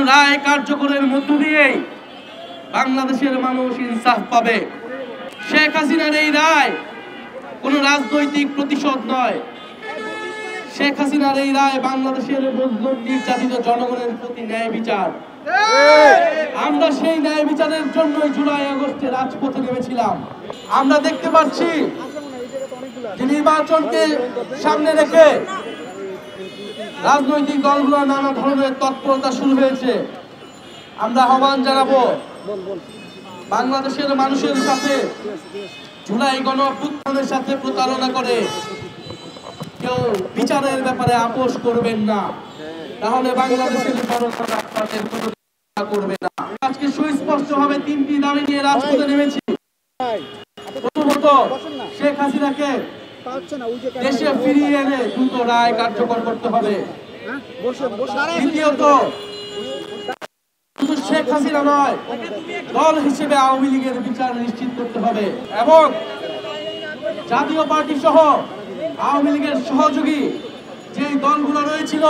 রায় কার্যকরের মধ্য দিয়েই বাংলাদেশের মানুষ ইনসাফ পাবে। শেখ হাসিনার এই রায় কোন রাজনৈতিক প্রতিশোধ নয়। শেখ হাসিনার এই রায় বাংলাদেশের নির্যাতিত জনগণের প্রতি ন্যায় বিচার। আমরা সেই ন্যায় বিচারের জন্য জুলাই আগস্টে রাজপথে নেমেছিলাম। আমরা দেখতে পাচ্ছি যে নির্বাচনকে সামনে রেখে রাজনৈতিক দলগুলো নানা ধরনের তৎপরতা শুরু হয়েছে। আমরা আহ্বান জানাবো বাংলাদেশের মানুষের সাথে জুলাই গণঅভ্যুত্থানের সাথে প্রতারণা করে কেউ বিচারের ব্যাপারে আপোষ করবেন না, তাহলে বাংলাদেশের জনগণ আপনাদের করবে না। আজকে সুস্পষ্টভাবে তিনটি দাবি নিয়ে রাজপথে নেমেছি। প্রথমত, শেখ হাসিনাকে দেশে ফিরিয়ে এনে দ্রুত রায় কার্যকর করতে হবে। দ্বিতীয়ত, শুধু শেখ হাসিনা নয়, দল হিসেবে আওয়ামী লীগের বিচার নিশ্চিত করতে হবে এবং জাতীয় পার্টি সহ আওয়ামী লীগের সহযোগী যে দলগুলো রয়েছিল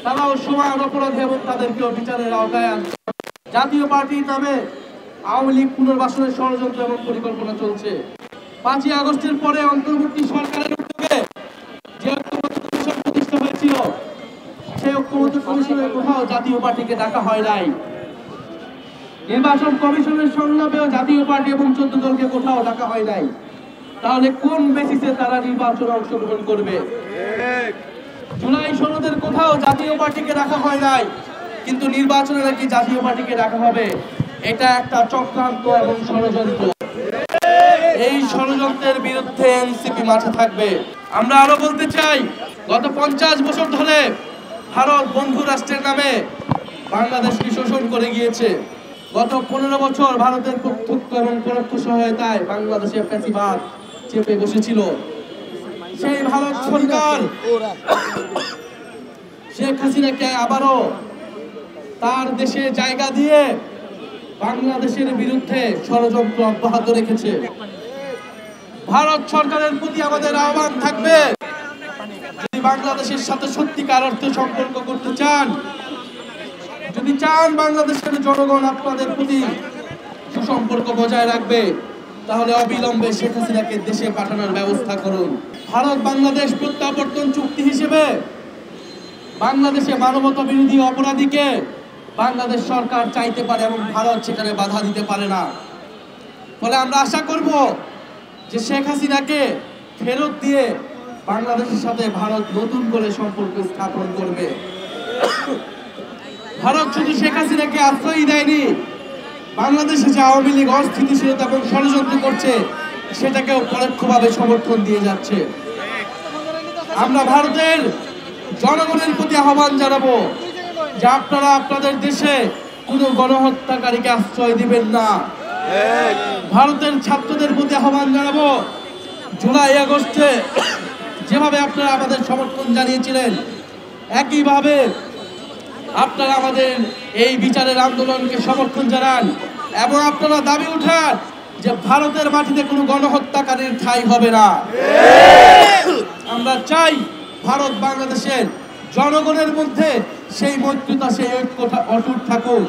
তারাও সমান অপরাধী এবং তাদেরকেও বিচারের আওতায় আনতে হবে। জাতীয় পার্টির নামে আওয়ামী লীগ পুনর্বাসনের ষড়যন্ত্র এবং পরিকল্পনা চলছে। 5ই আগস্টের পরে অন্তর্বর্তী সরকারের উদ্যোগে যে ঐক্যমত্য কমিশন প্রতিষ্ঠা হয়েছিল, সেই ঐক্যমত্য কমিশনের কোথাও জাতীয় পার্টিকে ডাকা হয় নাই। নির্বাচন কমিশনের সংলাপেও জাতীয় পার্টি এবং 14 দলকে কোথাও ডাকা হয় নাই। তাহলে কোন বেসিসে তারা নির্বাচনে অংশগ্রহণ করবে? জুলাই সনদের কোথাও জাতীয় পার্টিকে রাখা হয় নাই, কিন্তু নির্বাচনে নাকি জাতীয় পার্টিকে রাখা হবে। এটা একটা চক্রান্ত এবং ষড়যন্ত্র। এই ষড়যন্ত্রের বিরুদ্ধে এনসিপি মাঠে থাকবে। আমরা আরো বলতে চাই, গত 50 বছর ধরে ভারত বন্ধু রাষ্ট্রের নামে বাংলাদেশকে শোষণ করে গিয়েছে। গত 15 বছর ভারতের প্রত্যক্ষ এবং পরোক্ষ সহায়তায় বাংলাদেশে ফ্যাসিবাদ চেপে বসেছিল। সেই ভারত সরকার শেখ হাসিনাকে আবারও তার দেশে জায়গা দিয়ে বাংলাদেশের বিরুদ্ধে ষড়যন্ত্র অব্যাহত রেখেছে। ভারত সরকারের প্রতি আমাদের আহ্বান থাকবে, যদি বাংলাদেশের সাথে সত্যিকার অর্থে সম্পর্ক করতে চান, যদি চান বাংলাদেশের জনগণ আপনাদের প্রতি সুসম্পর্ক বজায় রাখবে, তাহলে অবিলম্বে শেখ হাসিনাকে দেশে পাঠানোর ব্যবস্থা করুন। ভারত বাংলাদেশ প্রত্যাবর্তন চুক্তি হিসেবে বাংলাদেশে মানবতা বিরোধী অপরাধীকে বাংলাদেশ সরকার চাইতে পারে এবং ভারত সেখানে বাধা দিতে পারে না। ফলে আমরা আশা করব যে শেখ হাসিনাকে ফেরত দিয়ে বাংলাদেশের সাথে ভারত নতুন করে সম্পর্ক স্থাপন করবে। ভারত শুধু শেখ হাসিনাকে আশ্রয় দেয়নি, বাংলাদেশে যে আওয়ামী লীগ অস্থিতিশীলতা এবং ষড়যন্ত্র করছে সেটাকেও পরোক্ষভাবে সমর্থন দিয়ে যাচ্ছে। আমরা ভারতের জনগণের প্রতি আহ্বান জানাবো যে আপনারা আপনাদের দেশে কোনো গণহত্যাকারীকে আশ্রয় দিবেন না। ভারতের ছাত্রদের প্রতি আহ্বান জানাবো, জুলাই আগস্টে যেভাবে আপনারা আমাদের সমর্থন জানিয়েছিলেন, একইভাবে আপনারা আমাদের এই বিচারের আন্দোলনকে সমর্থন জানান এবং আপনারা দাবি উঠান যে ভারতের মাটিতে কোনো গণহত্যাকারীর ঠাঁই হবে না। আমরা চাই ভারত বাংলাদেশের জনগণের মধ্যে সেই মৈত্রতা, সেই ঐক্যতা অটুট থাকুক।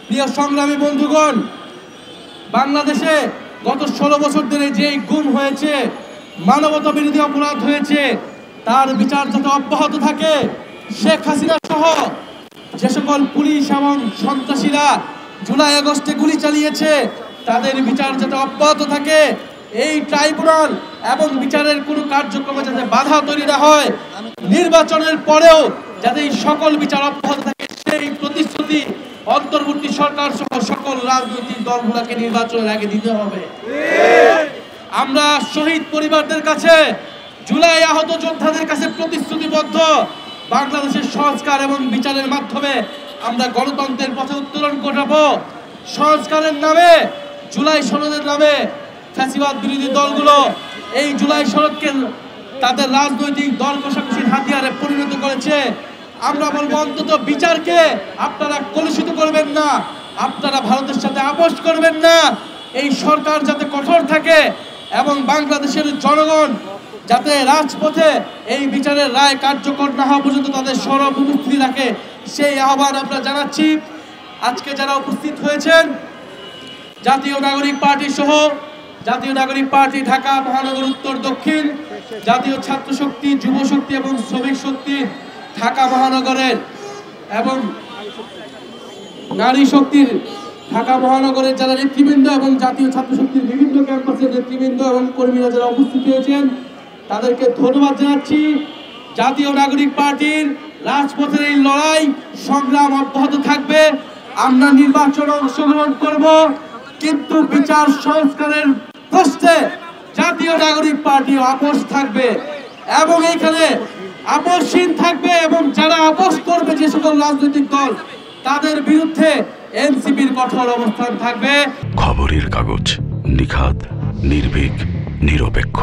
প্রিয় সংগ্রামী বন্ধুগণ, বাংলাদেশে গত 16 বছর ধরে যেই গুম হয়েছে, মানবতা বিরোধী অপরাধ হয়েছে, তার বিচার যাতে অব্যাহত থাকে। শেখ হাসিনা সহ যে সকল পুলিশ এবং সন্ত্রাসীরা জুলাই আগস্টে গুলি চালিয়েছে, তাদের বিচার যাতে অব্যাহত থাকে। এই ট্রাইব্যুনাল এবং বিচারের কোনো কার্যক্রমে যাতে বাধা তৈরি না হয়, নির্বাচনের পরেও যাতে এই সকল বিচার অব্যাহত থাকে, সেই প্রতিশ্রুতি অন্তর্বর্তী সরকার সহ সকল রাজনৈতিক দলগুলোকে নির্বাচনের আগে দিতে হবে। আমরা শহীদ পরিবারদের কাছে, জুলাই আহত যোদ্ধাদের কাছে প্রতিশ্রুতিবদ্ধ, বাংলাদেশের সংস্কার এবং বিচারের মাধ্যমে আমরা গণতন্ত্রের পথে উত্তরণ ঘটাবো। সংস্কারের নামে, জুলাই সনদের নামে ফ্যাসিবাদ বিরোধী দলগুলো এই জুলাই সনদকে তাদের রাজনৈতিক দল কষাকষির হাতিয়ারে পরিণত করেছে। আমরা বলবো, অন্তত বিচারকে আপনারা কলুষিত করবেন না, আপনারা ভারতের সাথে আপোষ করবেন না। এই সরকার যাতে কঠোর থাকে এবং বাংলাদেশের জনগণ যাতে রাজপথে এই বিচারের রায় কার্যকর না হওয়া পর্যন্ত তাদের সরব উপস্থিতি রাখে, সেই আহ্বান আমরা জানাচ্ছি। আজকে যারা উপস্থিত হয়েছেন জাতীয় নাগরিক পার্টি সহ জাতীয় নাগরিক পার্টি ঢাকা মহানগর উত্তর দক্ষিণ, জাতীয় ছাত্র শক্তি, যুব শক্তি এবং শ্রমিক শক্তি ঢাকা মহানগরের এবং নারী শক্তির ঢাকা মহানগরের যারা নেতৃবৃন্দ এবং জাতীয় ছাত্র শক্তির বিভিন্ন ক্যাম্পাসের নেতৃবৃন্দ এবং কর্মীরা যারা উপস্থিত হয়েছেন তাদেরকে ধন্যবাদ জানাচ্ছি। জাতীয় নাগরিক পার্টির রাজপথের এই লড়াই সংগ্রাম অব্যাহত থাকবে। আমরা নির্বাচনে অংশগ্রহণ করব, কিন্তু বিচার সংস্কারের প্রশ্নে জাতীয় নাগরিক পার্টি আপোষ থাকবে এবং এইখানে আপোষহীন থাকবে এবং যারা আপোষ করবে যে সকল রাজনৈতিক দল তাদের বিরুদ্ধে এনসিপির কঠোর অবস্থান থাকবে। খবরের কাগজ, নিখাত, নির্ভীক, নিরপেক্ষ।